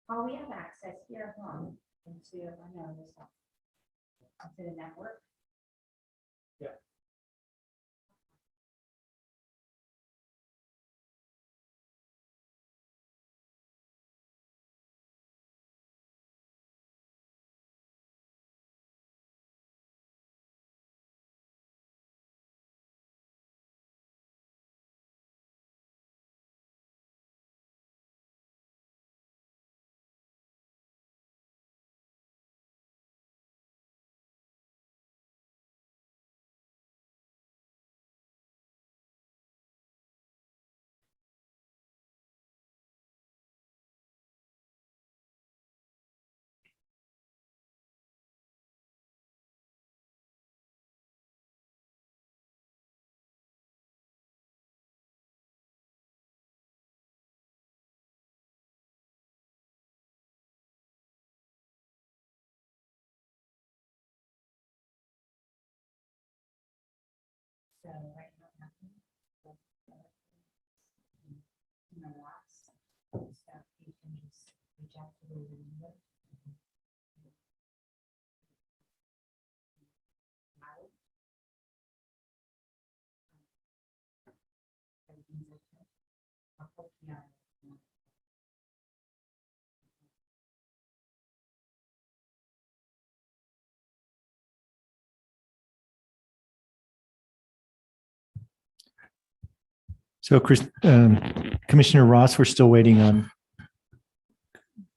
Oh, we have access here, into, I know this stuff. Into the network. So right now, so you can just reach out to the number. So, Commissioner Ross, we're still waiting on at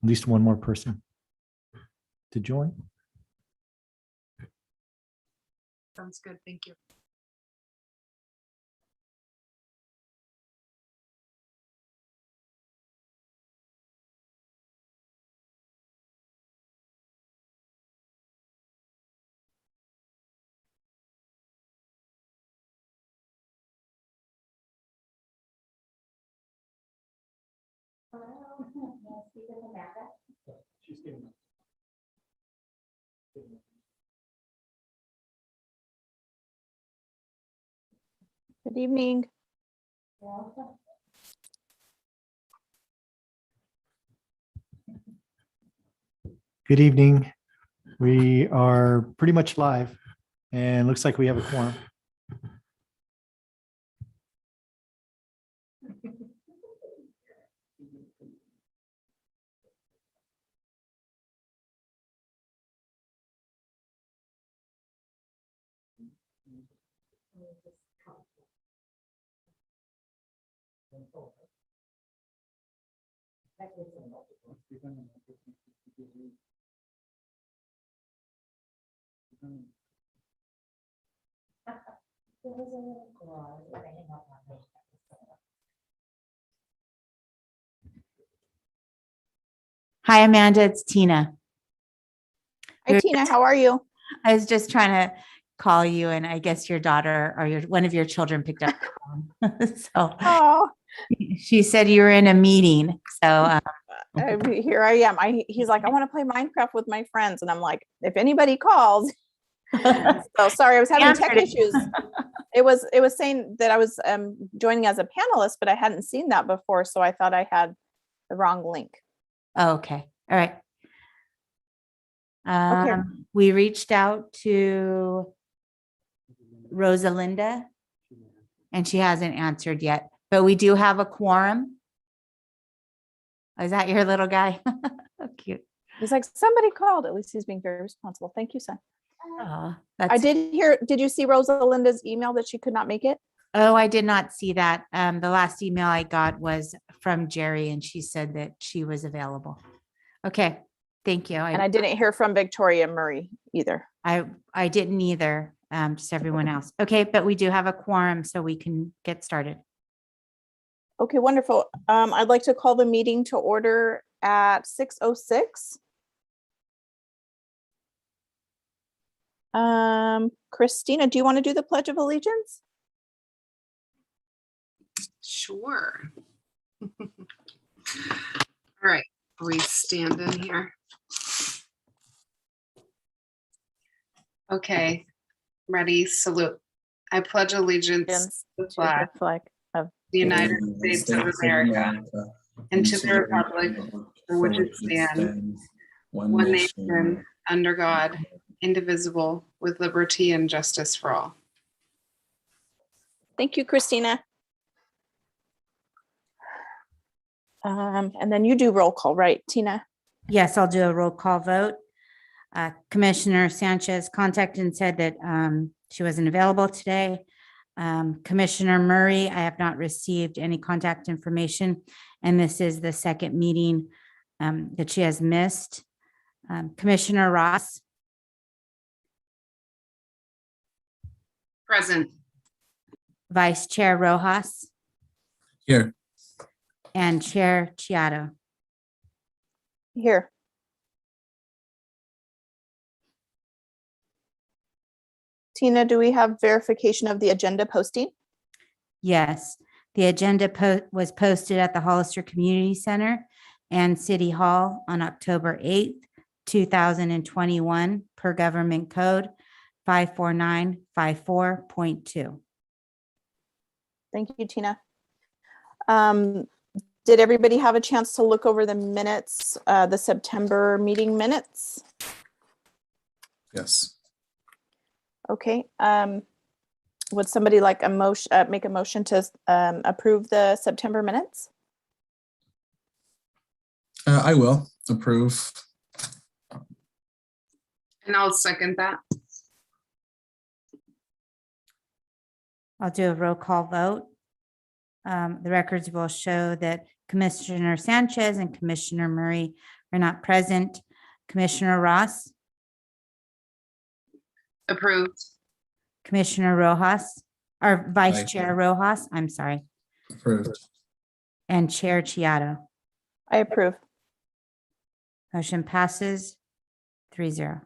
least one more person to join. Sounds good. Thank you. Hello, may I speak with Amanda? She's getting Good evening. Good evening. We are pretty much live and looks like we have a quorum. There was a little girl, I hang up on me. Hi, Amanda. It's Tina. Hi, Tina. How are you? I was just trying to call you, and I guess your daughter or one of your children picked up the phone. So Oh, she said you were in a meeting. So here I am. He's like, I want to play Minecraft with my friends. And I'm like, if anybody calls. So sorry, I was having tech Answered it. issues. It was saying that I was joining as a panelist, but I hadn't seen that before. So I thought I had the wrong link. Oh, okay. All right. Okay. We reached out to Rosalinda, and she hasn't answered yet, but we do have a quorum. Is that your little guy? Oh, cute. He's like, somebody called. At least he's being very responsible. Thank you, son. Oh, I did hear, did you see Rosalinda's email that she could not make it? Oh, I did not see that. The last email I got was from Jerry, and she said that she was available. Okay, thank you. And I didn't hear from Victoria Murray either. I didn't either, just everyone else. Okay, but we do have a quorum, so we can get started. Okay, wonderful. I'd like to call the meeting to order at 6:06. Christina, do you want to do the Pledge of Allegiance? Sure. All right, we stand in here. Okay, ready, salute. I pledge allegiance to the flag Flag of the United States of America and to the republic for which it stands, one nation, under God, indivisible, with liberty and justice for all. Thank you, Christina. And then you do roll call, right, Tina? Yes, I'll do a roll call vote. Commissioner Sanchez contacted and said that she wasn't available today. Commissioner Murray, I have not received any contact information, and this is the second meeting that she has missed. Commissioner Ross, Present. Vice Chair Rojas, Here. and Chair Chiato. Here. Tina, do we have verification of the agenda posting? Yes, the agenda was posted at the Hollister Community Center and City Hall on October 8th, 2021 per Government Code 54954.2. Thank you, Tina. Did everybody have a chance to look over the minutes, the September meeting minutes? Yes. Okay. Would somebody like a motion, make a motion to approve the September minutes? I will approve. And I'll second that. I'll do a roll call vote. The records will show that Commissioner Sanchez and Commissioner Murray are not present. Commissioner Ross, Approved. Commissioner Rojas, or Vice Vice Chair Rojas, I'm sorry, Approved. and Chair Chiato. I approve. Motion passes 3-0.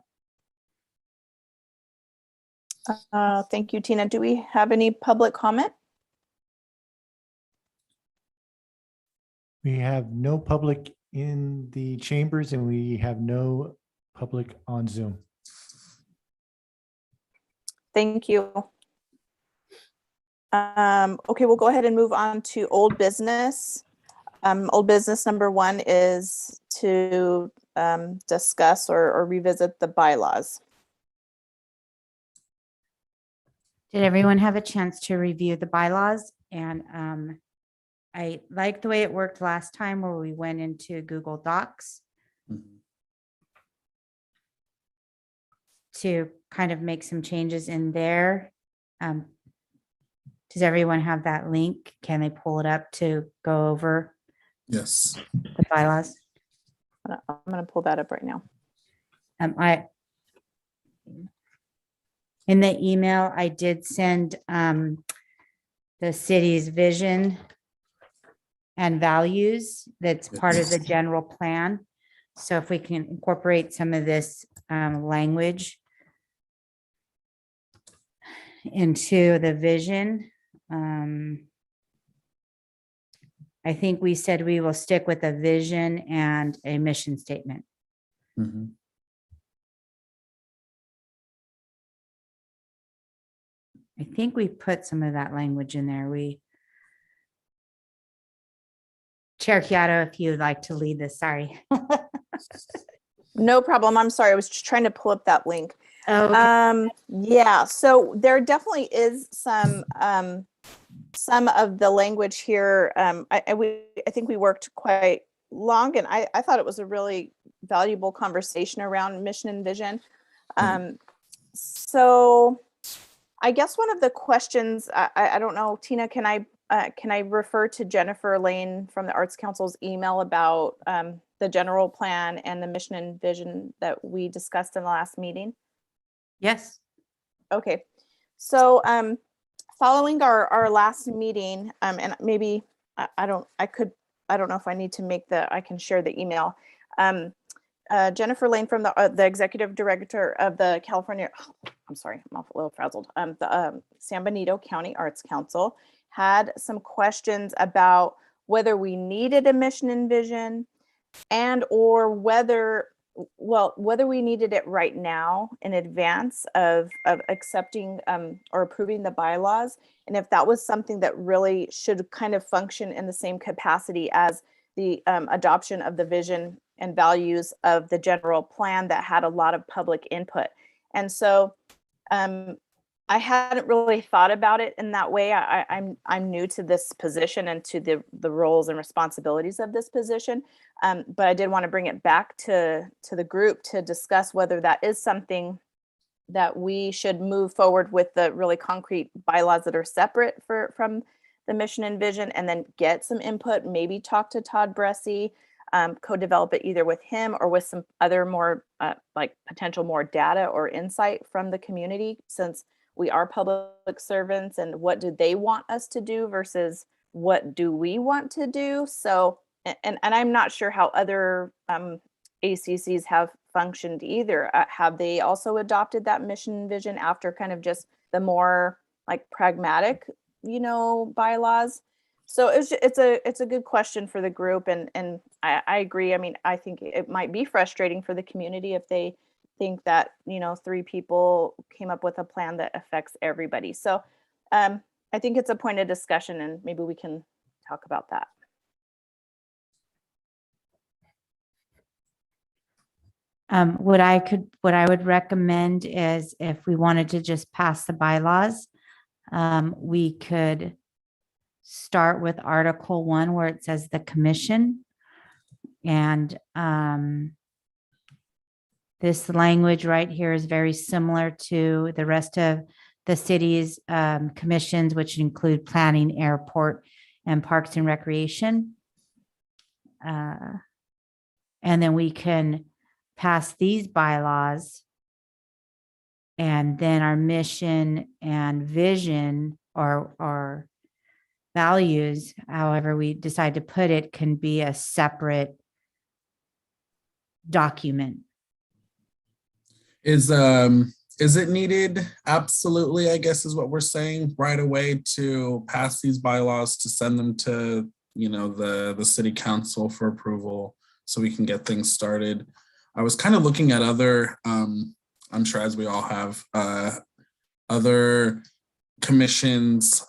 Thank you, Tina. Do we have any public comment? We have no public in the chambers and we have no public on Zoom. Thank you. Okay, we'll go ahead and move on to old business. Old business number 1 is to discuss or revisit the bylaws. Did everyone have a chance to review the bylaws? And I like the way it worked last time where we went into Google Docs Mhm. to kind of make some changes in there. Does everyone have that link? Can they pull it up to go over Yes. the bylaws? I'm going to pull that up right now. In the email, I did send the city's vision and values that's part of the general plan. So if we can incorporate some of this language into the vision. I think we said we will stick with a vision and a mission statement. Mhm. I think we put some of that language in there. Chair Chiato, if you'd like to lead this, sorry. No problem. I'm sorry. I was just trying to pull up that link. Okay. Yeah, so there definitely is some of the language here. I think we worked quite long, and I thought it was a really valuable conversation around mission and vision. So I guess one of the questions, I don't know, Tina, can I refer to Jennifer Lane from the Arts Council's email about the general plan and the mission and vision that we discussed in the last meeting? Yes. Okay, so following our last meeting, and maybe I don't know if I need to I can share the email. Jennifer Lane from the executive director of the California, I'm sorry, I'm a little frazzled. The San Benito County Arts Council had some questions about whether we needed a mission and vision, and or whether we needed it right now in advance of accepting or approving the bylaws, and if that was something that really should kind of function in the same capacity as the adoption of the vision and values of the general plan that had a lot of public input. And so I hadn't really thought about it in that way. I'm new to this position and to the roles and responsibilities of this position. But I did want to bring it back to the group to discuss whether that is something that we should move forward with, the really concrete bylaws that are separate from the mission and vision, and then get some input, maybe talk to Todd Bressie, co-develop it either with him or with some other more like potential more data or insight from the community, since we are public servants, and what do they want us to do versus what do we want to do? So, and I'm not sure how other ACCs have functioned either. Have they also adopted that mission and vision after kind of just the more like pragmatic, bylaws? So it's a good question for the group, and I agree. I mean, I think it might be frustrating for the community if they think that 3 people came up with a plan that affects everybody. So I think it's a point of discussion, and maybe we can talk about that. What I would recommend is, if we wanted to just pass the bylaws, we could start with Article 1, where it says the commission. And this language right here is very similar to the rest of the city's commissions, which include planning, airport, and parks and recreation. And then we can pass these bylaws, and then our mission and vision or values, however we decide to put it, can be a separate document. Is it needed? Absolutely, I guess is what we're saying, right away to pass these bylaws, to send them to the city council for approval so we can get things started. I was kind of looking at other, I'm sure as we all have, other commissions,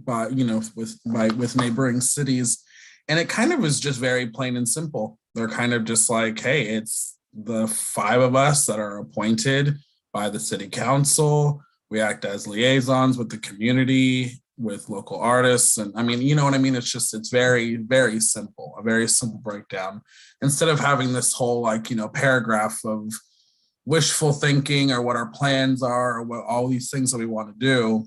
by with neighboring cities, and it kind of is just very plain and simple. They're kind of just like, hey, it's the 5 of us that are appointed by the city council. We act as liaisons with the community, with local artists. And I mean, you know what I mean? It's very, very simple, a very simple breakdown. Instead of having this whole paragraph of wishful thinking or what our plans are or what all these things that we want to do,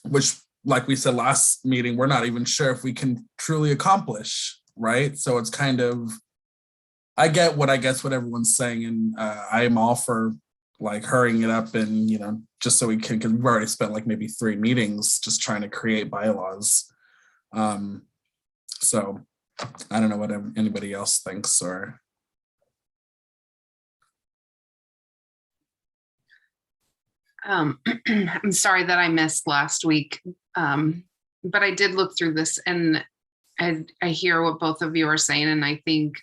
which, like we said last meeting, we're not even sure if we can truly accomplish, right? So it's kind of, I get what everyone's saying, and I am all for like hurrying it up and just so we can, because we've already spent like maybe 3 meetings just trying to create bylaws. So I don't know what anybody else thinks. Or I'm sorry that I missed last week, but I did look through this, and I hear what both of you are saying, and I think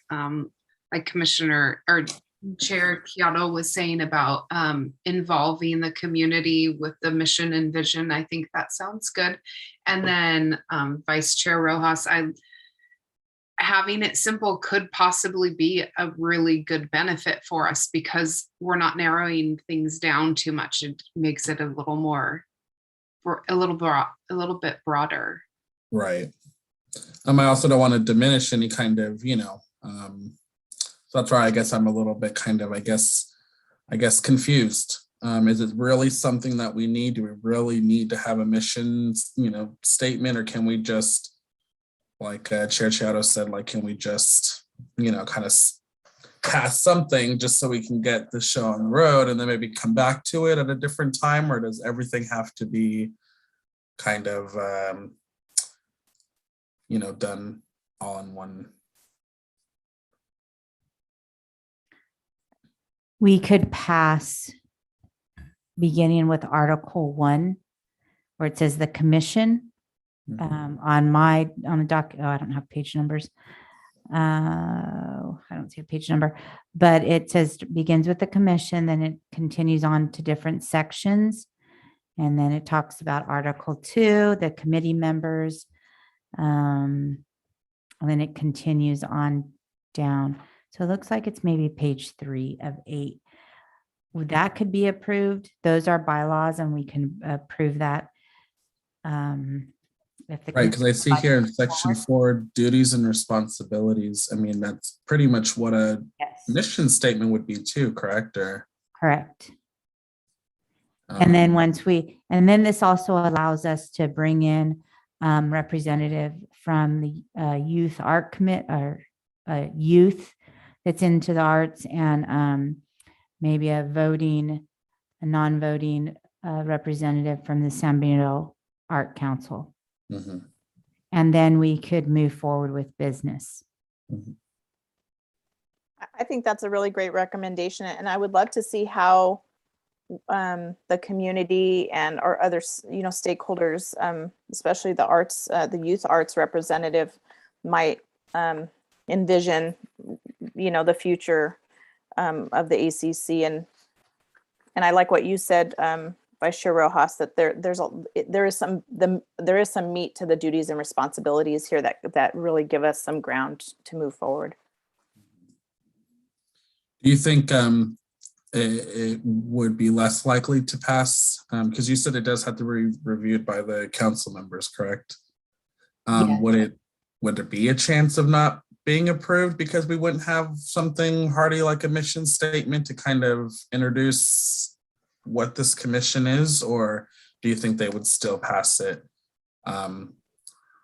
like Commissioner or Chair Kyoto was saying about involving the community with the mission and vision. I think that sounds good. And then Vice Chair Rojas, having it simple could possibly be a really good benefit for us, because we're not narrowing things down too much. It makes it a little bit broader. Right. I also don't want to diminish any kind of, so that's why I guess I'm a little bit kind of, I guess confused. Is it really something that we need? Do we really need to have a mission, statement, or can we just, like Chair Chato said, like, can we just, kind of pass something just so we can get the show on the road and then maybe come back to it at a different time? Or does everything have to be kind of, done all in one? We could pass beginning with Article 1, where it says the commission. On the doc, I don't have page numbers. I don't see a page number, but it says begins with the commission, then it continues on to different sections. And then it talks about Article 2, the committee members. And then it continues on down. So it looks like it's maybe page 3 of 8. That could be approved. Those are bylaws and we can approve that. If the Right, because I see here in section forward. 4, duties and responsibilities. I mean, that's pretty much what a Yes, mission statement would be too, correct? Or correct. And then um, and then this also allows us to bring in representative from the youth art commit or youth that's into the arts and maybe a non-voting representative from the San Benito Art Council. mhm, And then we could move forward with business. mhm. I think that's a really great recommendation, and I would love to see how the community and our other, stakeholders, especially the arts, the youth arts representative might envision, the future of the ACC. And I like what you said, Vice Chair Rojas, that there is some meat to the duties and responsibilities here that really give us some ground to move forward. Do you think it would be less likely to pass? Because you said it does have to be reviewed by the council members, correct? Yes. Would there be a chance of not being approved because we wouldn't have something hardy like a mission statement to kind of introduce what this commission is? Or do you think they would still pass it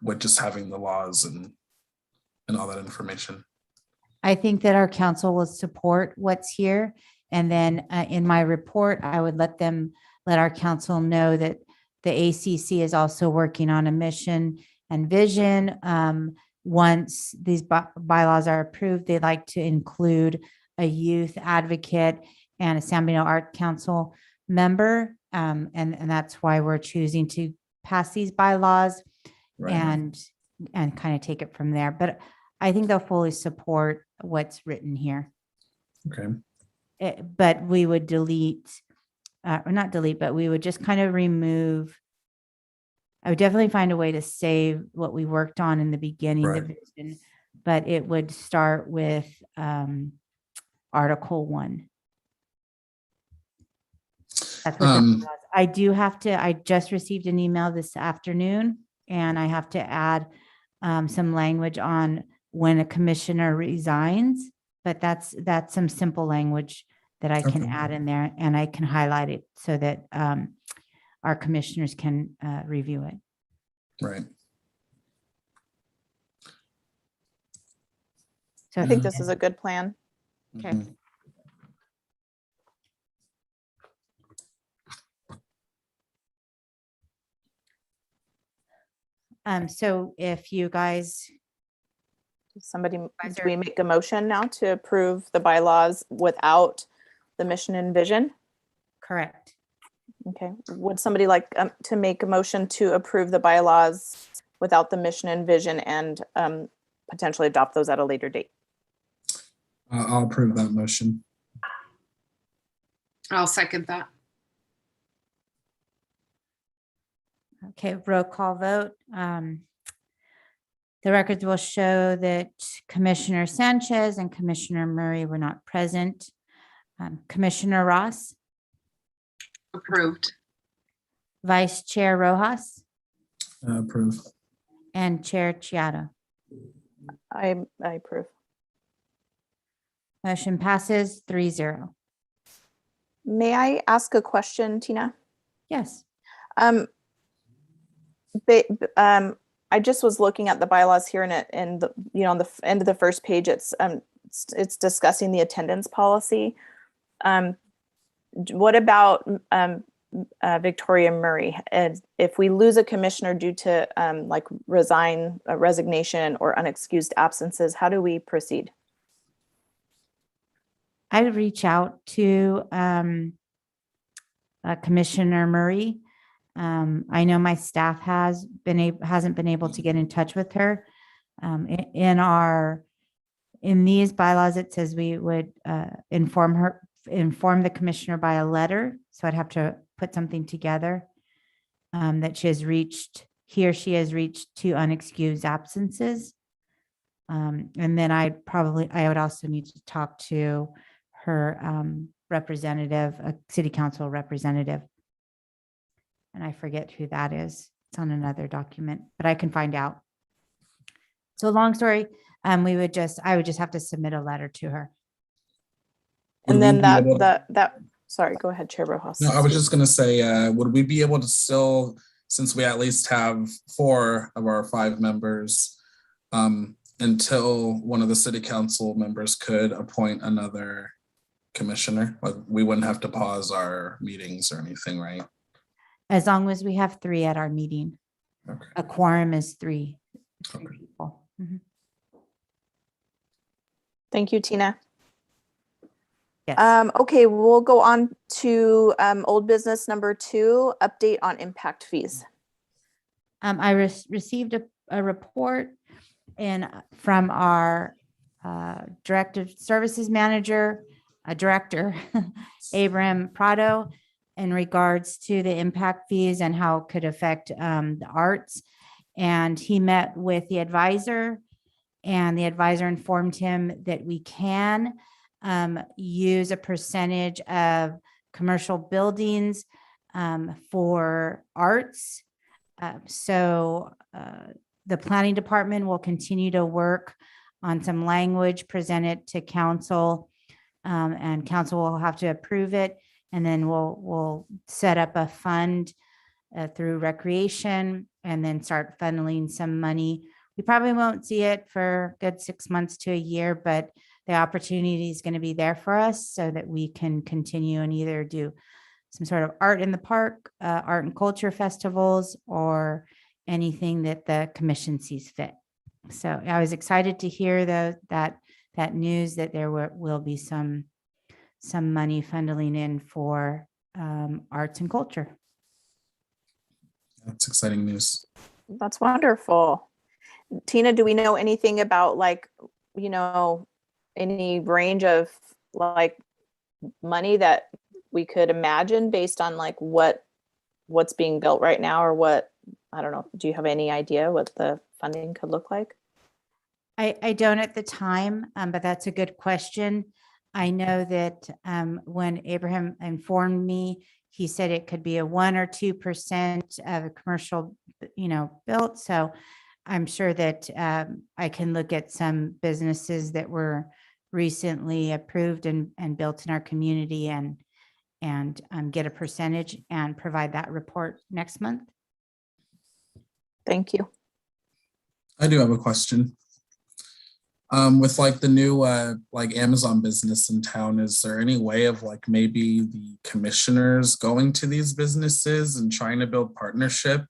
with just having the laws and all that information? I think that our council will support what's here. And then in my report, I would let our council know that the ACC is also working on a mission and vision. Once these bylaws are approved, they'd like to include a youth advocate and a San Benito Art Council member. And that's why we're choosing to pass these bylaws Right. and kind of take it from there. But I think they'll fully support what's written here. Okay. But we would but we would just kind of remove. I would definitely find a way to save what we worked on in the beginning, the Right. vision, but it would start with Article 1. That's what I just received an email this afternoon, and I have to add some language on when a commissioner resigns, but that's some simple language that I can Okay. add in there, and I can highlight it so that our commissioners can review it. Right. So I think this is a good plan. Okay. Mhm. So if you guys, Do we make a motion now to approve the bylaws without the mission and vision? correct. Okay, would somebody like to make a motion to approve the bylaws without the mission and vision and potentially adopt those at a later date? I'll approve that motion. I'll second that. Okay, roll call vote. The records will show that Commissioner Sanchez and Commissioner Murray were not present. Commissioner Ross, Approved. Vice Chair Rojas, Approve. and Chair Chiara. I approve. Motion passes 3-0. May I ask a question, Tina? Yes. I just was looking at the bylaws here and on the end of the first page, it's discussing the attendance policy. What about Victoria Murray? And if we lose a commissioner due to like resignation or unexcused absences, how do we proceed? I would reach out to Commissioner Murray. I know my staff hasn't been able to get in touch with her. In these bylaws, it says we would inform the commissioner by a letter. So I'd have to put something together that he or she has reached 2 unexcused absences. And then I would also need to talk to her representative, a city council representative. And I forget who that is. It's on another document, but I can find out. So long story, I would just have to submit a letter to her. Would And we then be that, able to- that, sorry, go ahead, Chair Rojas. No, I was just gonna say, would we be able to still, since we at least have 4 of our 5 members, until one of the city council members could appoint another commissioner? Like, we wouldn't have to pause our meetings or anything, right? As long as we have 3 at our meeting. Okay. A quorum is 3 Okay. people. Mhm. Thank you, Tina. Yes. Okay, we'll go on to old business number 2, update on impact fees. I received a report from our directive services manager, director, Abram Prado, in regards to the impact fees and how it could affect the arts. And he met with the advisor, and the advisor informed him that we can use a percentage of commercial buildings for arts. So the planning department will continue to work on some language presented to council, and council will have to approve it. And then we'll set up a fund through recreation and then start funneling some money. We probably won't see it for a good 6 months to a year, but the opportunity is going to be there for us so that we can continue and either do some sort of art in the park, art and culture festivals, or anything that the commission sees fit. So I was excited to hear that news that there will be some money funneling in for arts and culture. That's exciting news. That's wonderful. Tina, do we know anything about any range of money that we could imagine based on what's being built right now, or what, I don't know. Do you have any idea what the funding could look like? I don't at the time, but that's a good question. I know that when Abraham informed me, he said it could be a 1 or 2% of a commercial, built. So I'm sure that I can look at some businesses that were recently approved and built in our community and get a percentage and provide that report next month. Thank you. I do have a question. With the new Amazon business in town, is there any way of maybe the commissioners going to these businesses and trying to build partnership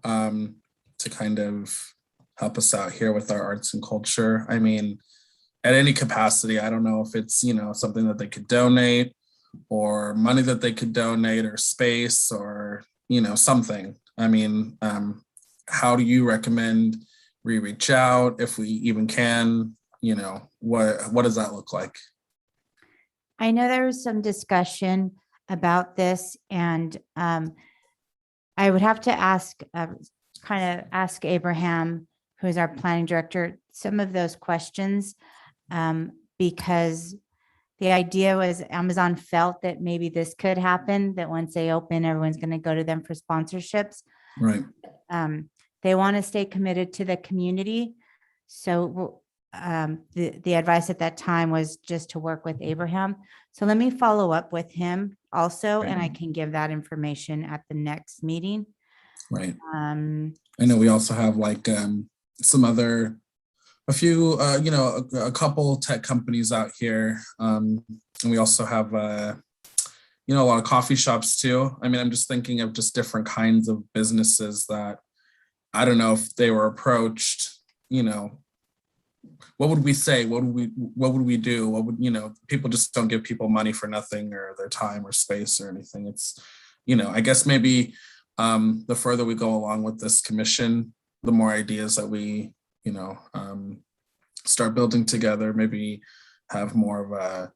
to kind of help us out here with our arts and culture? I mean, at any capacity, I don't know if it's, something that they could donate or money that they could donate or space or, something. I mean, how do you recommend we reach out if we even can? What does that look like? I know there was some discussion about this, and I would have to ask Abraham, who's our planning director, some of those questions, because the idea was Amazon felt that maybe this could happen, that once they open, everyone's going to go to them for sponsorships. Right. They want to stay committed to the community. So the advice at that time was just to work with Abraham. So let me follow up with him also, and I can give that information at the next meeting. Right. I know we also have a couple tech companies out here. And we also have, a lot of coffee shops too. I mean, I'm just thinking of just different kinds of businesses that I don't know if they were approached, what would we say? What would we do? What would, people just don't give people money for nothing or their time or space or anything. It's, I guess maybe the further we go along with this commission, the more ideas that we, start building together, maybe have more of a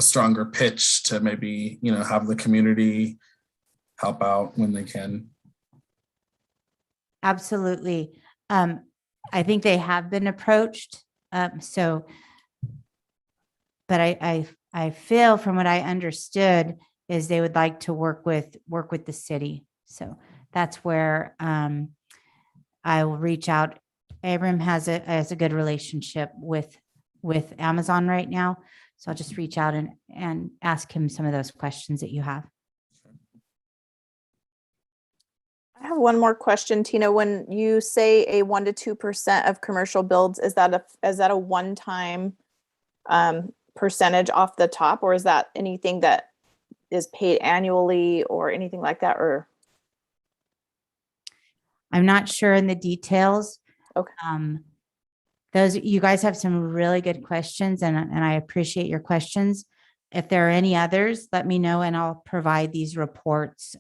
stronger pitch to maybe, have the community help out when they can. Absolutely. I think they have been approached. So, but I feel from what I understood is they would like to work with the city. So that's where I will reach out. Abram has a good relationship with Amazon right now. So I'll just reach out and ask him some of those questions that you have. I have one more question, Tina. When you say a 1 to 2% of commercial builds, is that a one-time percentage off the top, or is that anything that is paid annually or anything like that? Or I'm not sure in the details. Okay. Those, you guys have some really good questions, and I appreciate your questions. If there are any others, let me know and I'll provide these reports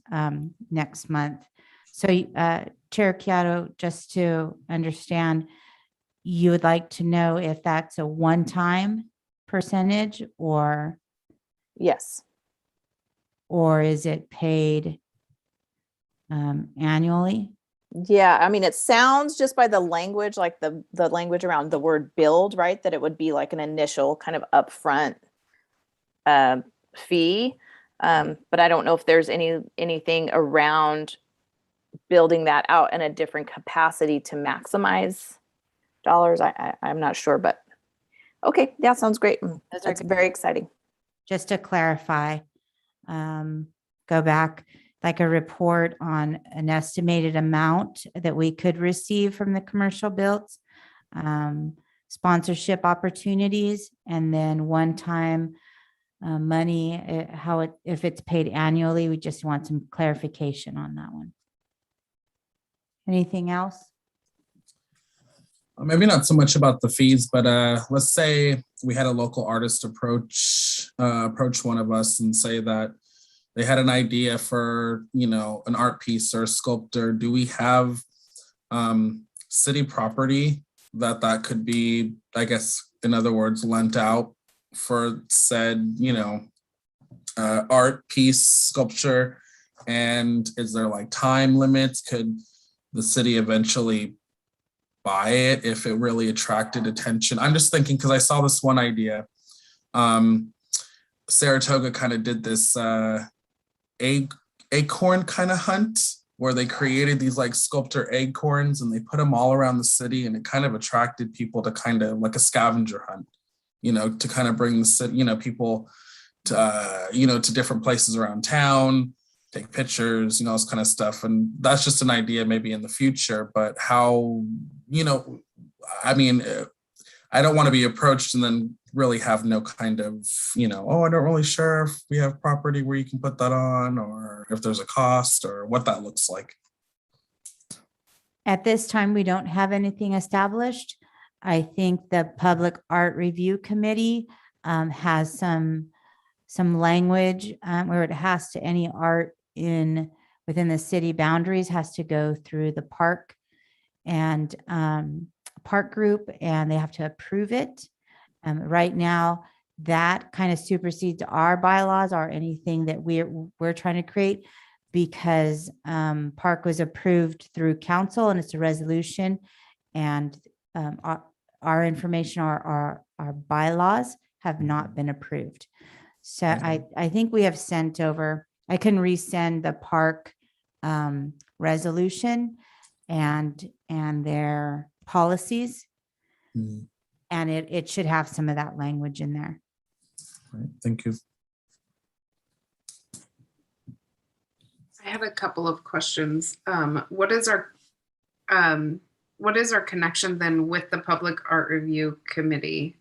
next month. So Chair Chiato, just to understand, you would like to know if that's a one-time percentage or yes. is it paid annually? Yeah, I mean, it sounds just by the language, like the language around the word build, right? That it would be like an initial kind of upfront fee. But I don't know if there's anything around building that out in a different capacity to maximize dollars. I'm not sure, but okay, that sounds great. That's very exciting. Just to clarify, go back, like a report on an estimated amount that we could receive from the commercial builds, sponsorship opportunities, and then one-time money, if it's paid annually, we just want some clarification on that one. Anything else? Maybe not so much about the fees, but let's say we had a local artist approach one of us and say that they had an idea for, an art piece or a sculptor. Do we have city property that could be, I guess, in other words, lent out for said, art piece, sculpture? And is there like time limits? Could the city eventually buy it if it really attracted attention? I'm just thinking, because I saw this one idea. Saratoga kind of did this acorn kind of hunt where they created these like sculptor acorns and they put them all around the city, and it kind of attracted people to kind of like a scavenger hunt, to kind of bring the city, people to, to different places around town, take pictures, this kind of stuff. And that's just an idea maybe in the future, but how, I mean, I don't want to be approached and then really have no kind of, oh, I don't really sure if we have property where you can put that on, or if there's a cost or what that looks like. At this time, we don't have anything established. I think the Public Art Review Committee has some language where it has to, any art within the city boundaries has to go through the park and park group, and they have to approve it. Right now, that kind of supersedes our bylaws or anything that we're trying to create, because park was approved through council and it's a resolution, and our information, our bylaws have not been approved. So I think we have sent over, I can resend the park resolution and their policies. Mm-hmm. And it should have some of that language in there. Right. Thank you. I have a couple of questions. What is our connection then with the Public Art Review Committee?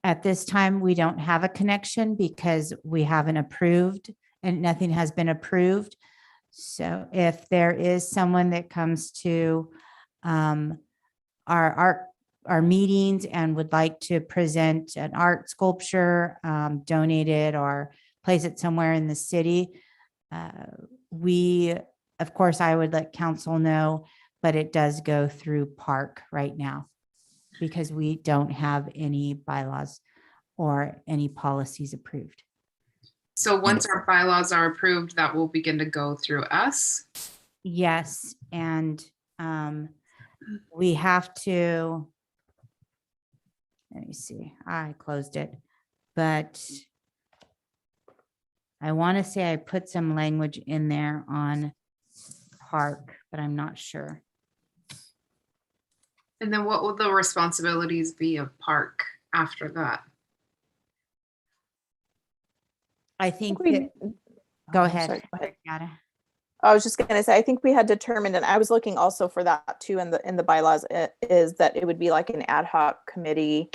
At this time, we don't have a connection because we haven't approved and nothing has been approved. So if there is someone that comes to our meetings and would like to present an art sculpture, donate it or place it somewhere in the city, of course, I would let council know, but it does go through park right now because we don't have any bylaws or any policies approved. So once our bylaws are approved, that will begin to go through us? Yes, and We have to, let me see, I closed it, but I want to say I put some language in there on park, but I'm not sure. And then what will the responsibilities be of park after that? I think we- that, go Oh, ahead. sorry, go ahead. Yada. I was just gonna say, I think we had determined, and I was looking also for that too in the bylaws, is that it would be like an ad hoc committee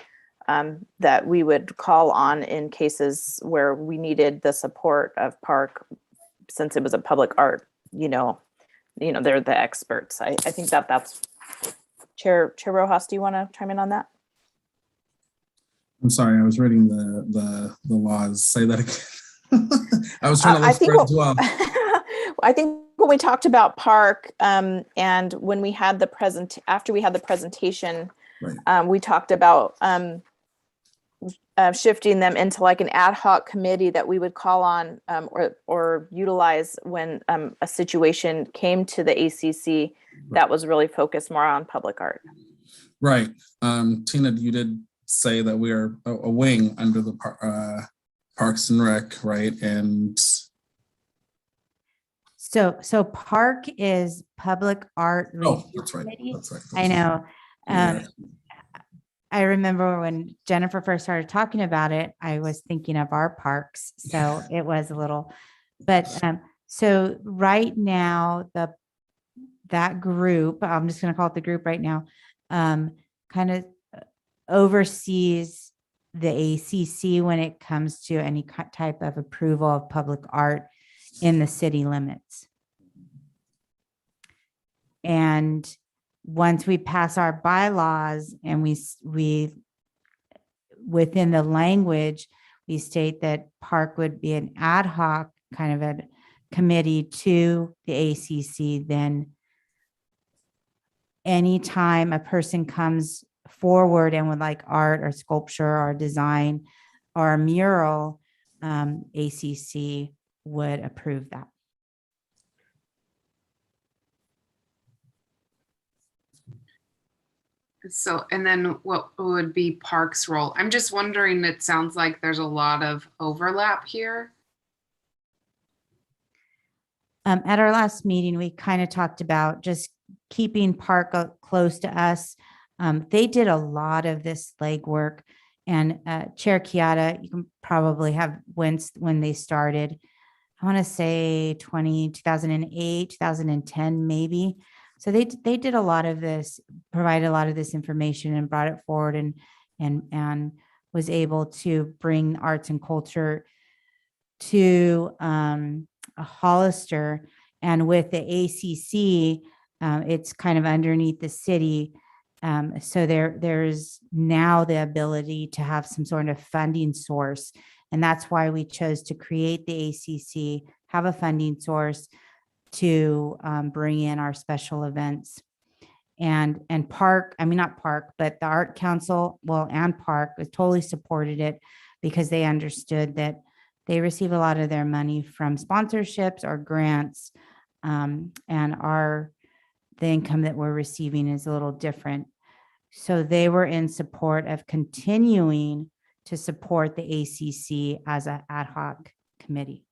that we would call on in cases where we needed the support of park, since it was a public art, they're the experts. I think that's Chair Rojas, do you want to chime in on that? I'm sorry, I was reading the laws. Say that again. I was trying to I look think for it as well. I think when we talked about park, and when we had after we had the presentation, Right. we talked about shifting them into like an ad hoc committee that we would call on or utilize when a situation came to the ACC that was really focused more on public art. Right. Tina, you did say that we are a wing under the Parks and Rec, right? And So park is public art. oh, Review that's right. Committee. That's right. I know. Yeah. I remember when Jennifer first started talking about it, I was thinking of our parks. So it was a little, but so right now, that group, I'm just going to call it the group right now, kind of oversees the ACC when it comes to any type of approval of public art in the city limits. And once we pass our bylaws and we within the language, we state that park would be an ad hoc kind of a committee to the ACC, then anytime a person comes forward and would like art or sculpture or design or a mural, ACC would approve that. So, and then what would be Park's role? I'm just wondering, it sounds like there's a lot of overlap here. At our last meeting, we kind of talked about just keeping Park close to us. They did a lot of this legwork, and Chair Chiara, you can probably have when they started, I want to say 2008, 2010, maybe. So they did a lot of this, provided a lot of this information and brought it forward and was able to bring arts and culture to Hollister. And with the ACC, it's kind of underneath the city. So there's now the ability to have some sort of funding source. And that's why we chose to create the ACC, have a funding source to bring in our special events. And Park, I mean, not Park, but the Art Council, and Park totally supported it because they understood that they receive a lot of their money from sponsorships or grants. And the income that we're receiving is a little different. So they were in support of continuing to support the ACC as an ad hoc committee.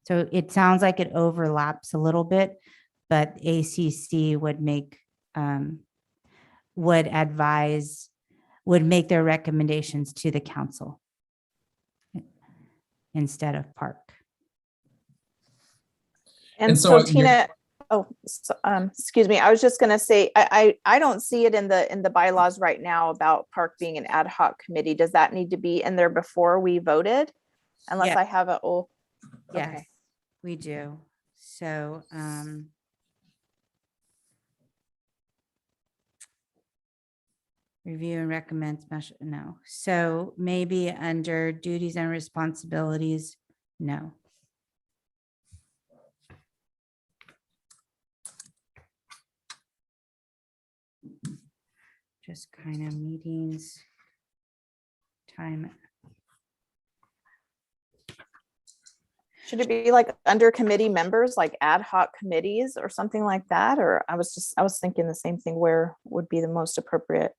So it sounds like it overlaps a little bit, but ACC would make, would make their recommendations to the council instead of Park. And so Tina, excuse me, I was just gonna say, I don't see it in the bylaws right now about Park being an ad hoc committee. Does that need to be in there before we voted? Unless Yeah. I have a, oh, Yes, okay. we do. So, review and recommend special, no. So maybe under duties and responsibilities, no. Just kind of meetings, time. Should it be like under committee members, like ad hoc committees or something like that? Or I was thinking the same thing, where would be the most appropriate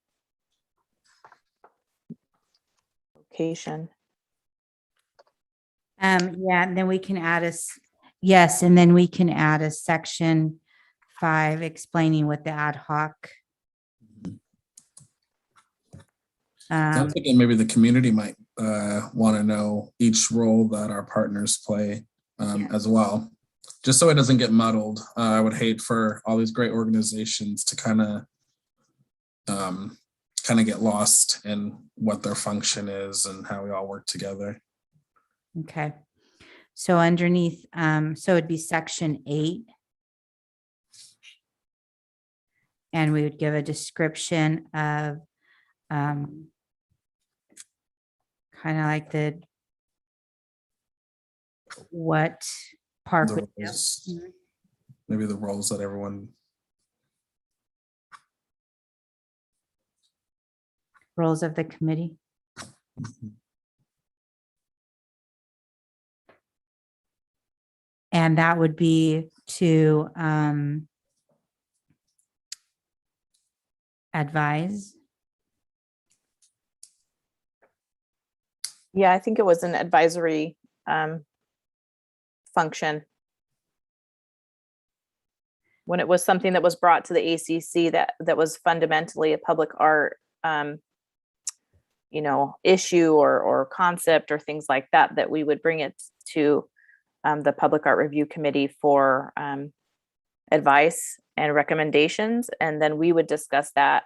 location? Yeah, and then we can add yes, and then we can add a section 5 explaining what the ad hoc. I'm thinking maybe the community might want to know each role that our partners play as well, just so it doesn't get muddled. I would hate for all these great organizations to kind of get lost in what their function is and how we all work together. Okay. So underneath, so it'd be section 8. And we would give a description of kind of like what park The would do. roles, maybe the roles that everyone. Roles of the committee. And that would be to advise. Yeah, I think it was an advisory function. When it was something that was brought to the ACC that was fundamentally a public art issue or concept or things like that, that we would bring it to the Public Art Review Committee for advice and recommendations. And then we would discuss that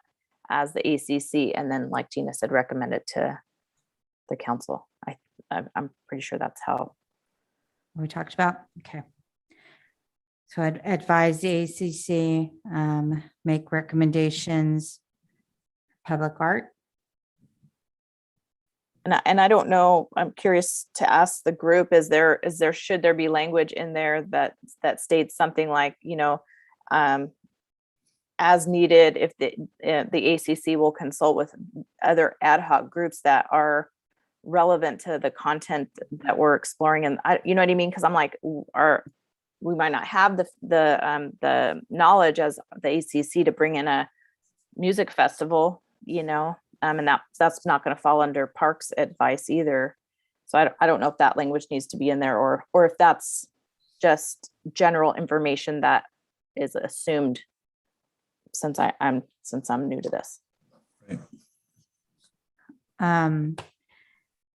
as the ACC. And then, like Gina said, recommend it to the council. I'm pretty sure that's how We talked about. Okay. So I'd advise the ACC, make recommendations, public art. And I don't know, I'm curious to ask the group, should there be language in there that states something like, as needed, if the ACC will consult with other ad hoc groups that are relevant to the content that we're exploring. And you know what I mean? Because I'm like, we might not have the knowledge as the ACC to bring in a music festival, and that's not going to fall under parks advice either. So I don't know if that language needs to be in there, or if that's just general information that is assumed since I'm new to this. Right.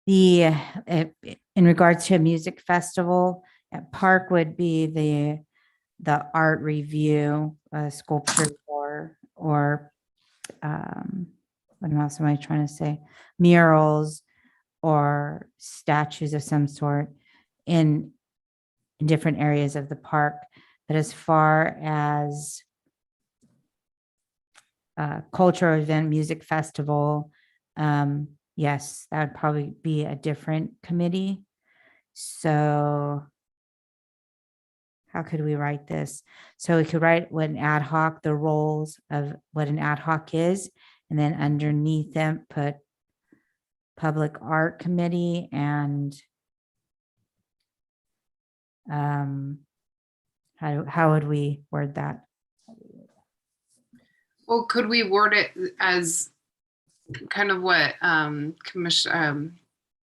In regards to a music festival, at park would be the art review, sculpture or what else am I trying to say? Murals or statues of some sort in different areas of the park. But as far as cultural event, music festival, yes, that would probably be a different committee. So how could we write this? So we could write what an ad hoc, the roles of what an ad hoc is, and then underneath them put public art committee and how would we word that? Well, could we word it as kind of what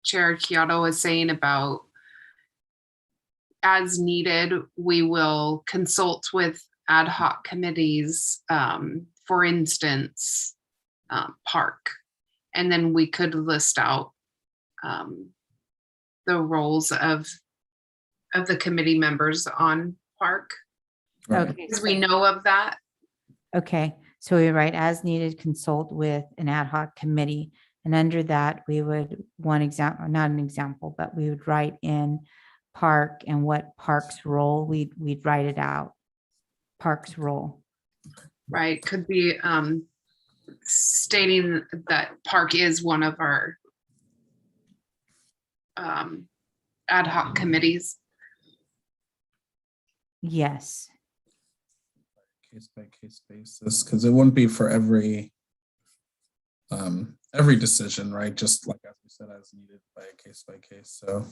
Chair Kyoto was saying about, as needed, we will consult with ad hoc committees, for instance, park. And then we could list out the roles of the committee members on park. Right. Okay. Because we know of that. Okay, so we write as needed, consult with an ad hoc committee. And under that, we would not an example, but we would write in park and what park's role, we'd write it out. Park's role. Right, could be stating that park is one of our ad hoc committees. Yes. Case by case basis, because it wouldn't be for every decision, right? Just like as we said, as needed by case. So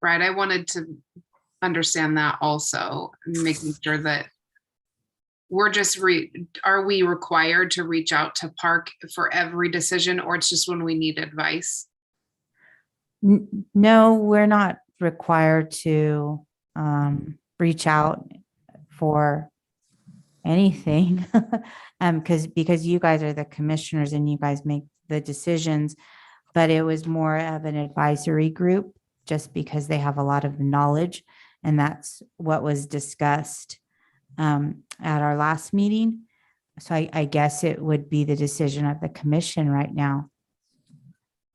Right, I wanted to understand that also, making sure that we're just are we required to reach out to Park for every decision, or it's just when we need advice? No, we're not required to reach out for anything. Because you guys are the commissioners and you guys make the decisions, but it was more of an advisory group just because they have a lot of knowledge, and that's what was discussed at our last meeting. So I guess it would be the decision of the commission right now.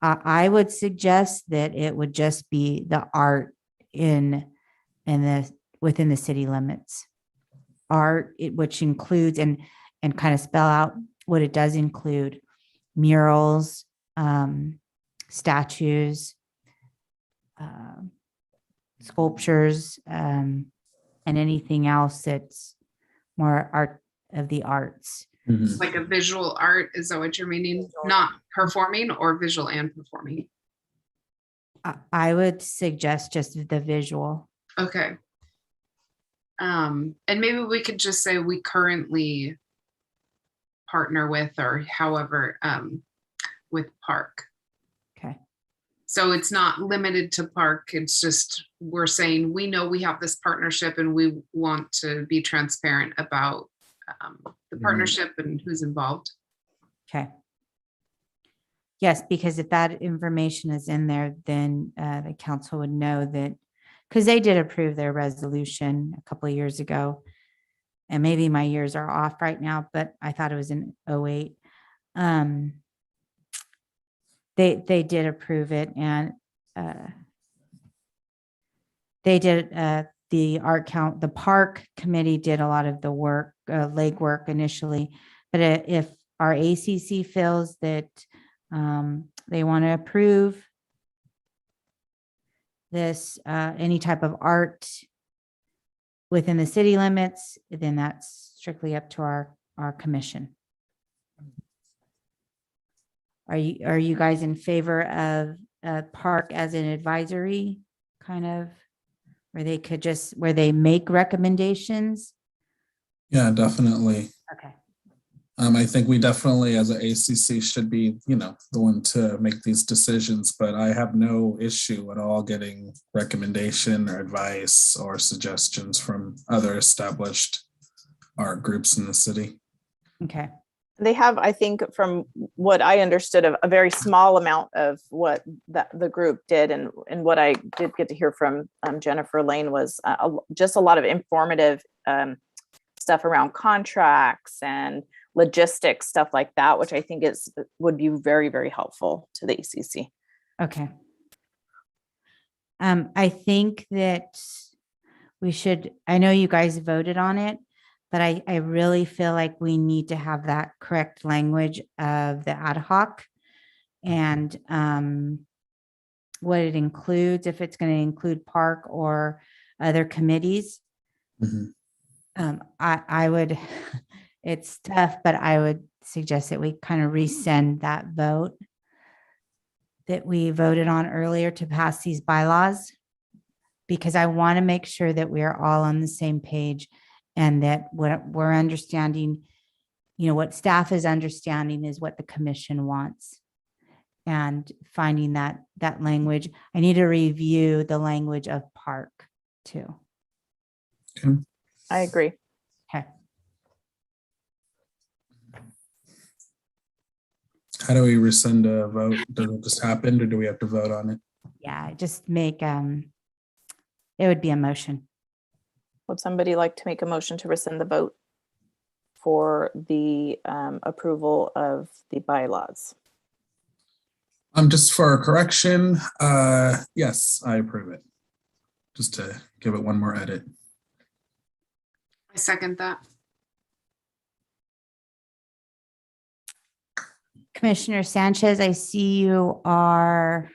I would suggest that it would just be the art in within the city limits. Art, which includes and kind of spell out what it does include: murals, statues, sculptures, and anything else that's more art of the arts. Mhm. Like a visual art, is that what you're meaning? Not performing, or visual and performing? I would suggest just the visual. Okay. And maybe we could just say we currently partner with, or however, with Park. Okay. So it's not limited to Park. It's just, we're saying, we know we have this partnership and we want to be transparent about the partnership and who's involved. Okay. Yes, because if that information is in there, then the council would know that, because they did approve their resolution a couple of years ago. And maybe my years are off right now, but I thought it was in 08. They did approve it, and they did the park committee did a lot of the work, legwork initially. But if our ACC feels that they want to approve this, any type of art within the city limits, then that's strictly up to our commission. Are you guys in favor of Park as an advisory kind of, where they make recommendations? Yeah, definitely. Okay. I think we definitely, as an ACC, should be, the one to make these decisions, but I have no issue at all getting recommendation or advice or suggestions from other established art groups in the city. Okay. They have, I think, from what I understood, a very small amount of what the group did, and what I did get to hear from Jennifer Lane was just a lot of informative stuff around contracts and logistics, stuff like that, which I think would be very, very helpful to the ACC. Okay. I think that we should, I know you guys voted on it, but I really feel like we need to have that correct language of the ad hoc, and what it includes, if it's going to include Park or other committees. Mhm. I would, it's tough, but I would suggest that we kind of resend that vote that we voted on earlier to pass these bylaws, because I want to make sure that we are all on the same page, and that what we're understanding, what staff is understanding is what the commission wants, and finding that language. I need to review the language of Park too. Okay. I agree. Okay. How do we rescind a vote? Does it just happen, or do we have to vote on it? Yeah, just make, it would be a motion. Would somebody like to make a motion to rescind the vote for the approval of the bylaws? Just for a correction, yes, I approve it. Just to give it one more edit. I second that. Commissioner Sanchez, I see you are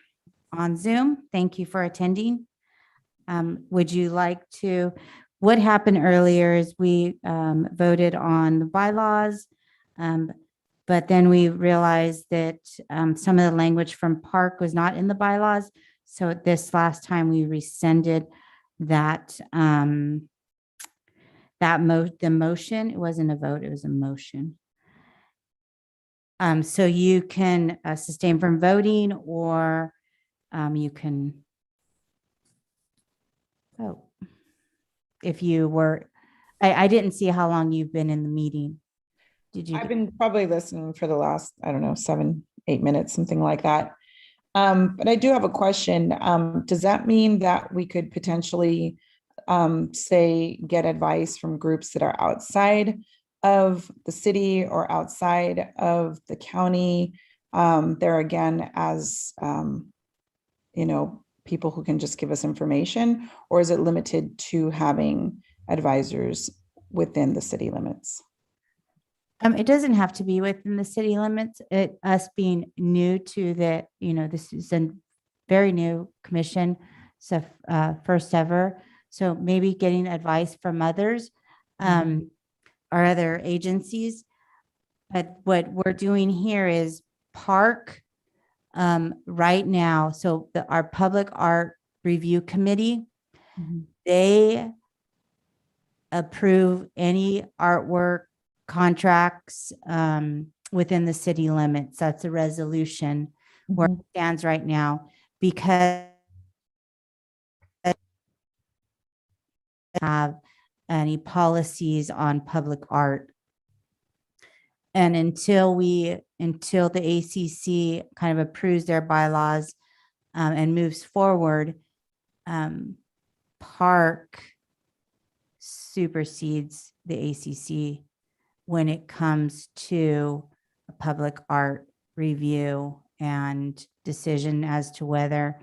on Zoom. Thank you for attending. Would you like to, what happened earlier is we voted on the bylaws, but then we realized that some of the language from Park was not in the bylaws. So this last time we rescinded that, the motion, it wasn't a vote, it was a motion. So you can sustain from voting, or you can vote. If you were, I didn't see how long you've been in the meeting. Did you? I've been probably listening for the last, I don't know, 7, 8 minutes, something like that. But I do have a question. Does that mean that we could potentially say, get advice from groups that are outside of the city or outside of the county? There again, as people who can just give us information, or is it limited to having advisors within the city limits? It doesn't have to be within the city limits. Us being new to this is a very new commission, so first ever. So maybe getting advice from others or other agencies. But what we're doing here is park right now. So our public art review committee, they approve any artwork contracts within the city limits. That's a resolution where it stands right now, because have any policies on public art. And until the ACC kind of approves their bylaws and moves forward, park supersedes the ACC when it comes to a public art review and decision as to whether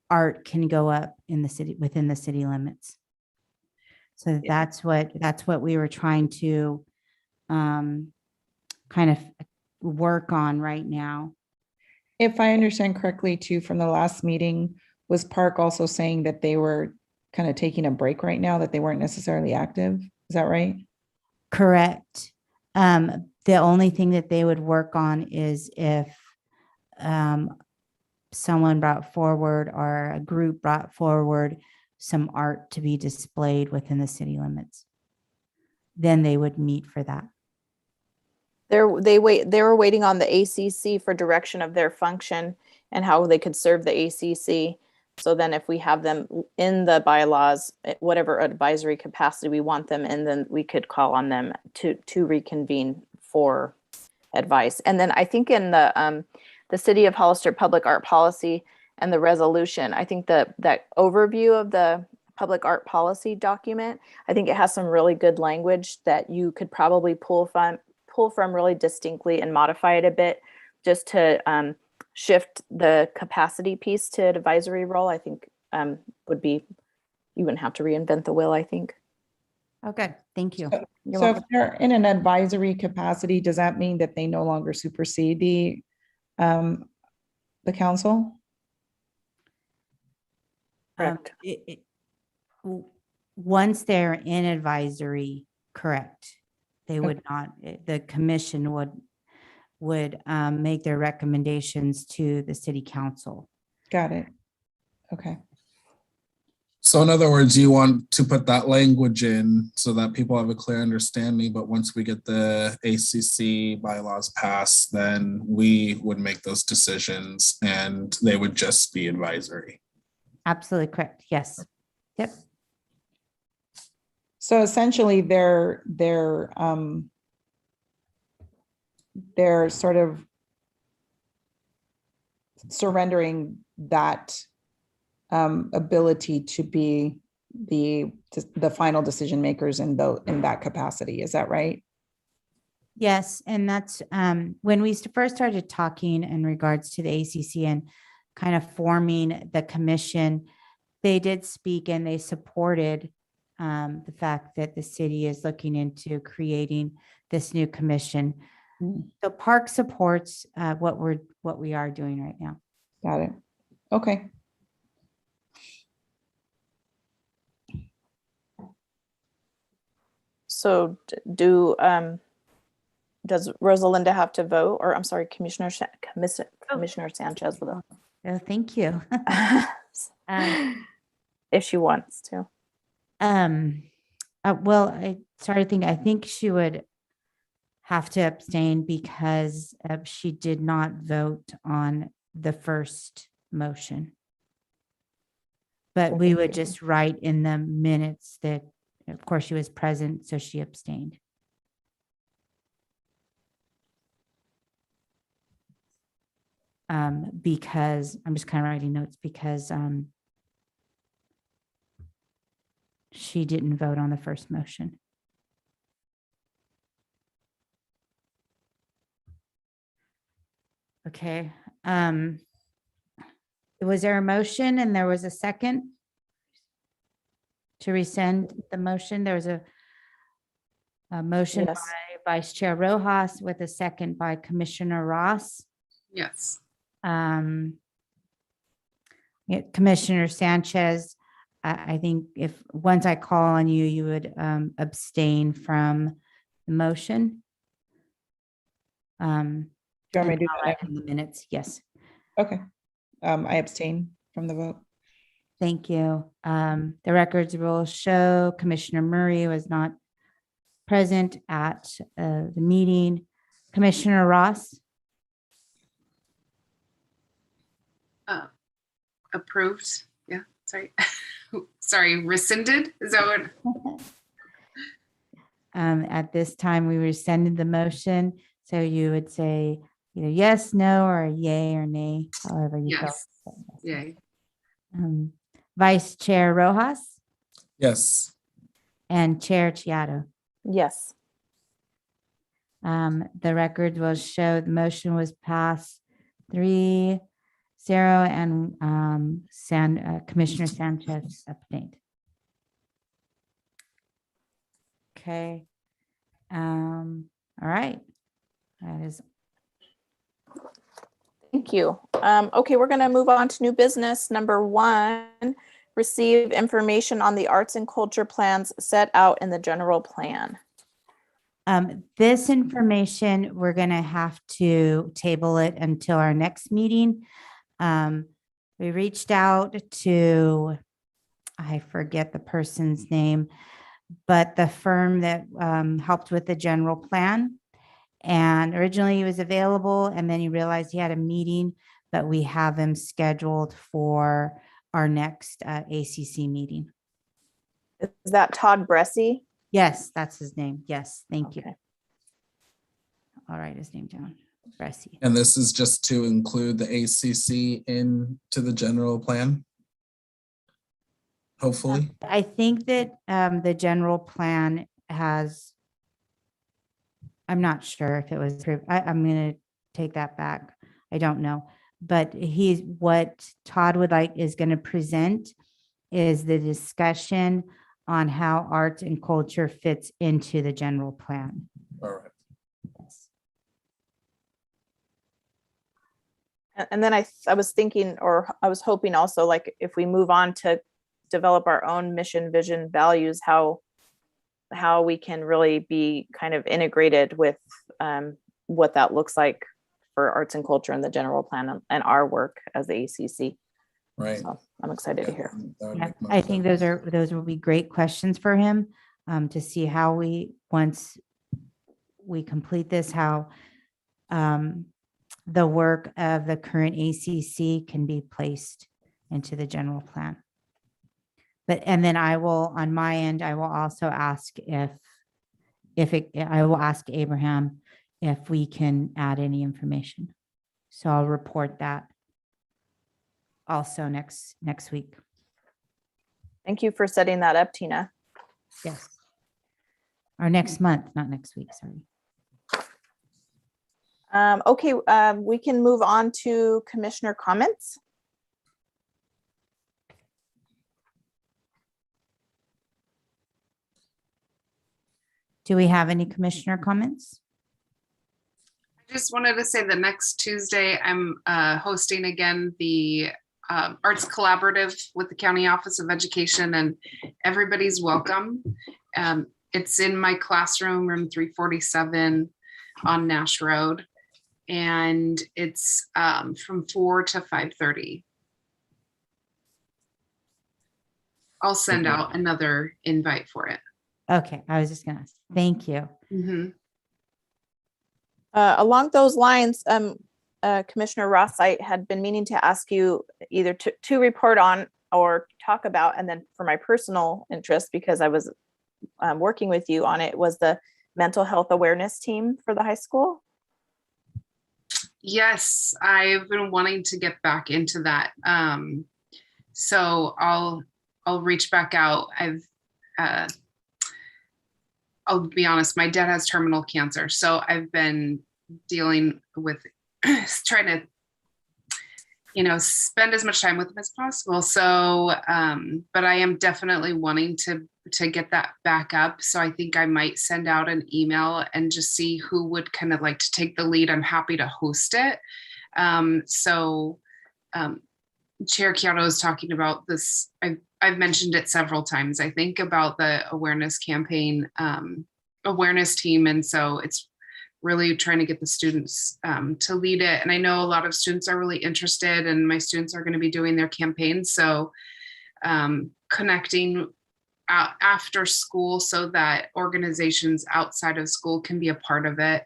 art can go up in the city, within the city limits. So that's what we were trying to kind of work on right now. If I understand correctly too, from the last meeting, was Park also saying that they were kind of taking a break right now, that they weren't necessarily active? Is that right? Correct. The only thing that they would work on is if someone brought forward or a group brought forward some art to be displayed within the city limits. Then they would meet for that. They were waiting on the ACC for direction of their function and how they could serve the ACC. So then if we have them in the bylaws, whatever advisory capacity we want them in, then we could call on them to reconvene for advice. And then I think in the City of Hollister Public Art Policy and the resolution, I think that overview of the public art policy document, I think it has some really good language that you could probably pull from really distinctly and modify it a bit just to shift the capacity piece to advisory role. I think would be, you wouldn't have to reinvent the wheel, I think. Okay, thank you. You're So if welcome. they're in an advisory capacity, does that mean that they no longer supersede the council? Correct. Once they're in advisory, correct. They would not, the commission would make their recommendations to the city council. Got it. Okay. So in other words, you want to put that language in so that people have a clear understanding, but once we get the ACC bylaws passed, then we would make those decisions and they would just be advisory. Absolutely correct. Yes. Yep. So essentially they're sort of surrendering that ability to be the final decision makers in that capacity. Is that right? Yes, and that's when we first started talking in regards to the ACC and kind of forming the commission, they did speak and they supported the fact that the city is looking into creating this new commission. So Park supports what we are doing right now. Got it. Okay. So does Rosalinda have to vote, or I'm sorry, Commissioner Sanchez will. Oh, thank you. If she wants to. Well, I think she would have to abstain because she did not vote on the first motion. But we would just write in the minutes that, of course, she was present, so she abstained. Because I'm just kind of writing notes because she didn't vote on the first motion. Okay. Was there a motion and there was a second to rescind the motion? There was a motion Yes. by Vice Chair Rojas with a second by Commissioner Ross. Yes. Yeah, Commissioner Sanchez, I think if, once I call on you, you would abstain from the motion. Do you want me to do I'll that? write in the minutes, yes. Okay. I abstain from the vote. Thank you. The records will show Commissioner Murray was not present at the meeting. Commissioner Ross, Approved. Yeah, sorry. Sorry, rescinded? Is that what? at this time, we rescinded the motion. So you would say either yes, no, or yay or nay, however you felt. Yes. Yay. Vice Chair Rojas Yes. and Chair Chiato. Yes. The record will show the motion was passed 3-0 and Commissioner Sanchez abstained. Okay. All right. That is, Thank you. Okay, we're going to move on to new business. Number 1, receive information on the arts and culture plans set out in the general plan. this information, we're going to have to table it until our next meeting. We reached out to, I forget the person's name, but the firm that helped with the general plan. And originally he was available and then he realized he had a meeting, but we have him scheduled for our next ACC meeting. Is that Todd Bressy? Yes, that's his name. Yes, thank you. Okay. I'll write his name down. Bressy. And this is just to include the ACC into the general plan? Hopefully. I think that the general plan has, I'm not sure if it was approved. I'm going to take that back. I don't know. But what Todd would like is going to present is the discussion on how art and culture fits into the general plan. All right. Yes. And then I was thinking, or I was hoping also, like, if we move on to develop our own mission, vision, values, how we can really be kind of integrated with what that looks like for arts and culture in the general plan and our work as the ACC. Right. So I'm excited to hear. That would Yeah, make most I think sense. those will be great questions for him to see how once we complete this, how the work of the current ACC can be placed into the general plan. And then I will, on my end, I will also ask I will ask Abraham if we can add any information. So I'll report that also next week. Thank you for setting that up, Tina. Yes. Or next month, not next week, sorry. Okay, we can move on to commissioner comments. Do we have any commissioner comments? I just wanted to say that next Tuesday, I'm hosting again the Arts Collaborative with the County Office of Education, and everybody's welcome. It's in my classroom, room 347 on Nash Road. and it's from 4 to 5:30. I'll send Okay. out another invite for it. Okay, I was just gonna, thank you. Mhm. Along those lines, Commissioner Ross, I had been meaning to ask you either to report on or talk about, and then for my personal interest, because I was working with you on it, was the mental health awareness team for the high school. Yes, I've been wanting to get back into that. So I'll reach back out. I'll be honest, my dad has terminal cancer, so I've been dealing with trying to, spend as much time with him as possible. So, but I am definitely wanting to get that back up. So I think I might send out an email and just see who would kind of like to take the lead. I'm happy to host it. Chair Kyoto is talking about this. I've mentioned it several times, I think, about the awareness campaign, awareness team. And so it's really trying to get the students to lead it. And I know a lot of students are really interested, and my students are going to be doing their campaigns. So connecting after school so that organizations outside of school can be a part of it.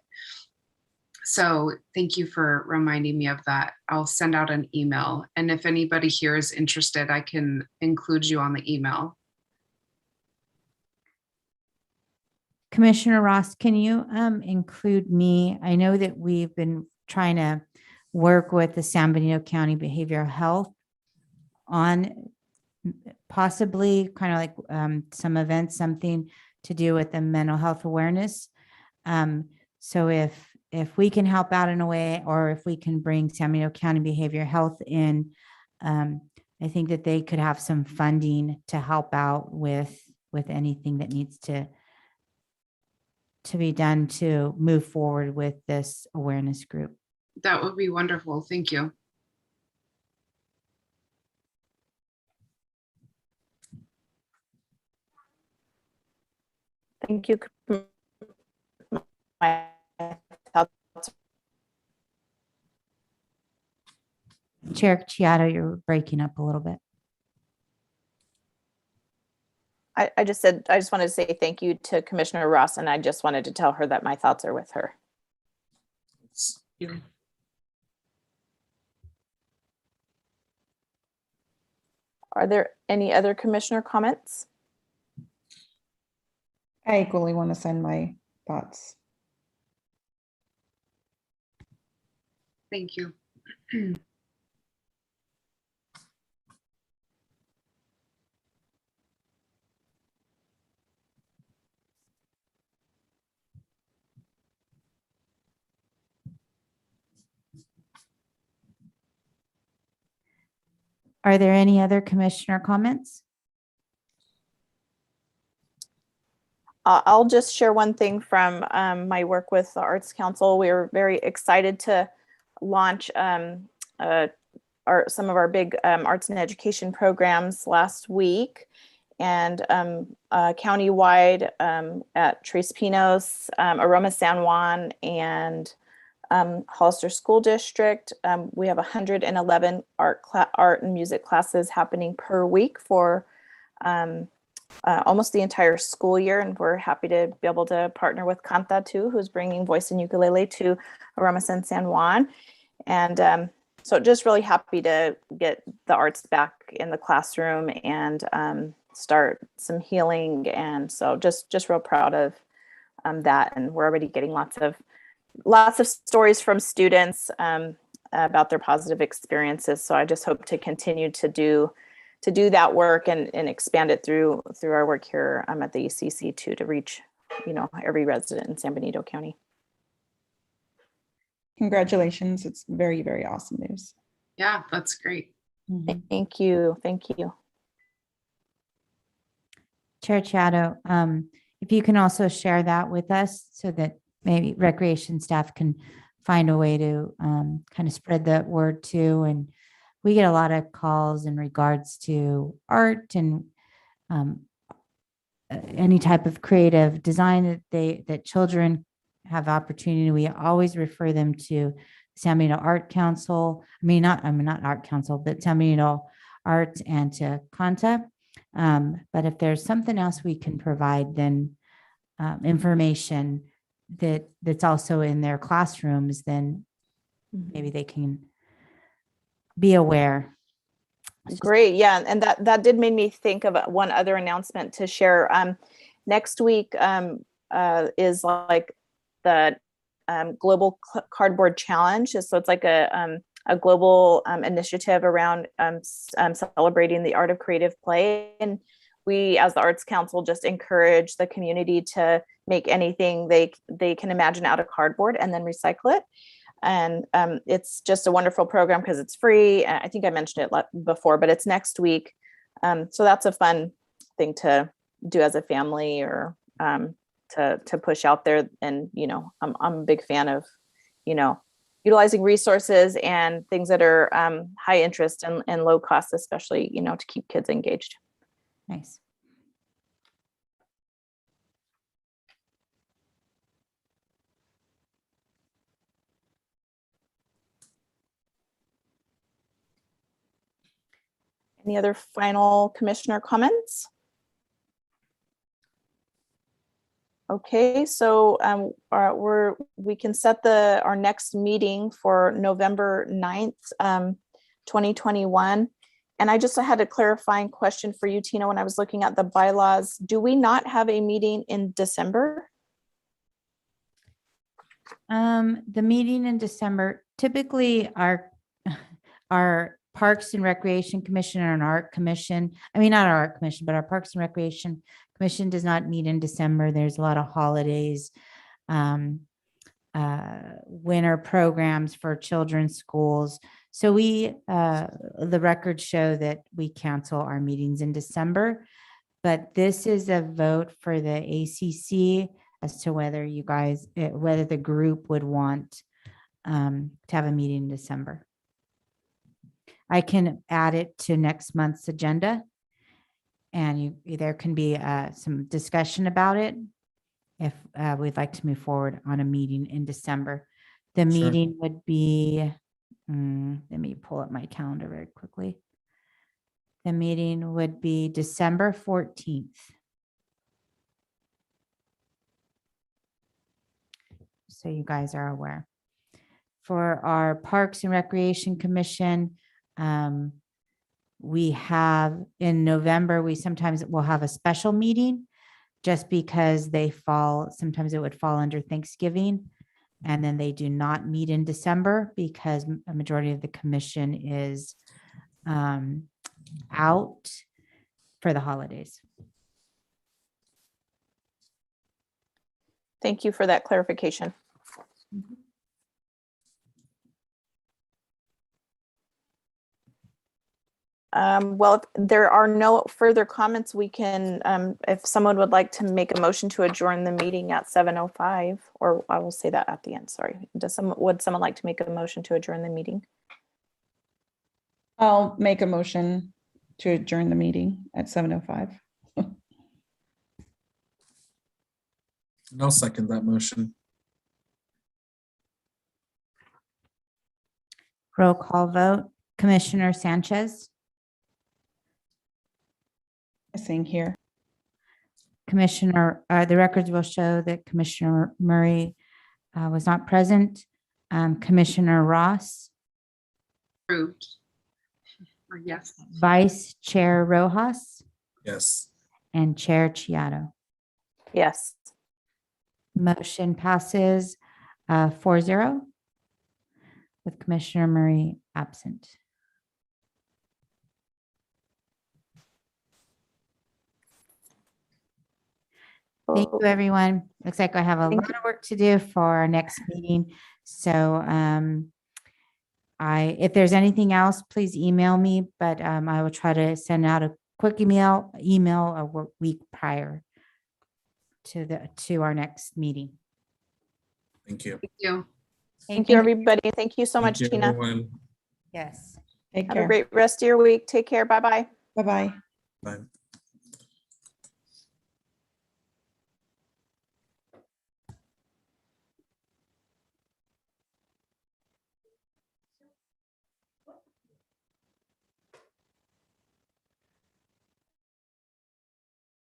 So thank you for reminding me of that. I'll send out an email. And if anybody here is interested, I can include you on the email. Commissioner Ross, can you include me? I know that we've been trying to work with the San Benito County Behavioral Health on possibly kind of like some events, something to do with the mental health awareness. So if we can help out in a way, or if we can bring San Benito County Behavioral Health in, I think that they could have some funding to help out with anything that needs to be done to move forward with this awareness group. That would be wonderful. Thank you. Thank you. My thoughts. Chair Chiato, you're breaking up a little bit. I just wanted to say thank you to Commissioner Ross, and I just wanted to tell her that my thoughts are with her. Are there any other commissioner comments? I equally want to send my thoughts. Thank you. Are there any other commissioner comments? I'll just share one thing from my work with the Arts Council. We were very excited to launch some of our big arts and education programs last week. And countywide at Tres Pinos, Aroma San Juan, and Hollister School District, we have 111 art and music classes happening per week for almost the entire school year, and we're happy to be able to partner with Canta too, who's bringing voice and ukulele to Aroma San Juan. And so just really happy to get the arts back in the classroom and start some healing. And so just real proud of that. And we're already getting lots of stories from students about their positive experiences. So I just hope to continue to do that work and expand it through our work here at the ECC too, to reach, every resident in San Benito County. Congratulations. It's very, very awesome news. Yeah, that's great. Thank you. Thank you. Chair Chato, if you can also share that with us so that maybe recreation staff can find a way to kind of spread that word too. And we get a lot of calls in regards to art and any type of creative design that children have opportunity, we always refer them to San Benito Art Council. Not Art Council, but San Benito Arts and to Conta. But if there's something else we can provide, then information that's also in their classrooms, then maybe they can be aware. Great, yeah, and that did make me think of one other announcement to share. Next week is like the Global Cardboard Challenge. So it's like a global initiative around celebrating the art of creative play. And we, as the Arts Council, just encourage the community to make anything they can imagine out of cardboard and then recycle it. And it's just a wonderful program because it's free. I think I mentioned it before, but it's next week. So that's a fun thing to do as a family or to push out there. And, I'm a big fan of, utilizing resources and things that are high interest and low cost, especially, to keep kids engaged. Nice. Any other final commissioner comments? Okay, so we can set our next meeting for November 9th, 2021. And I just had a clarifying question for you, Tina, when I was looking at the bylaws. Do we not have a meeting in December? The meeting in December, typically our Parks and Recreation Commission and our Art Commission, not our Art Commission, but our Parks and Recreation Commission does not meet in December. There's a lot of holidays, winter programs for children's schools. So the records show that we cancel our meetings in December, but this is a vote for the ACC as to whether whether the group would want to have a meeting in December. I can add it to next month's agenda, and there can be some discussion about it if we'd like to move forward on a meeting in December. The Sure. meeting would be, let me pull up my calendar very quickly. The meeting would be December 14th. So you guys are aware. For our Parks and Recreation Commission, we have in November, we sometimes will have a special meeting just because sometimes it would fall under Thanksgiving. And then they do not meet in December because a majority of the commission is out for the holidays. Thank you for that clarification. Well, if there are no further comments, we can, if someone would like to make a motion to adjourn the meeting at 7:05, or I will say that at the end, sorry. Would someone like to make a motion to adjourn the meeting? I'll make a motion to adjourn the meeting at 7:05. I'll second that motion. Roll call vote. Commissioner Sanchez, Missing here. Commissioner, the records will show that Commissioner Murray was not present. Commissioner Ross, Approved. Or yes. Vice Chair Rojas, Yes. and Chair Chiato. Yes. Motion passes 4-0 with Commissioner Murray absent. Thank you, everyone. Looks like I have a Thank lot of work to do for our next meeting. So if there's anything else, please email me, but I will try to send out a quick email a week prior to our next meeting. Thank you. Thank you. Thank you, everybody. Thank you so Thank much, you, Tina. everyone. Yes. Take Have a care. great rest of your week. Take care. Bye-bye. Bye-bye. Bye.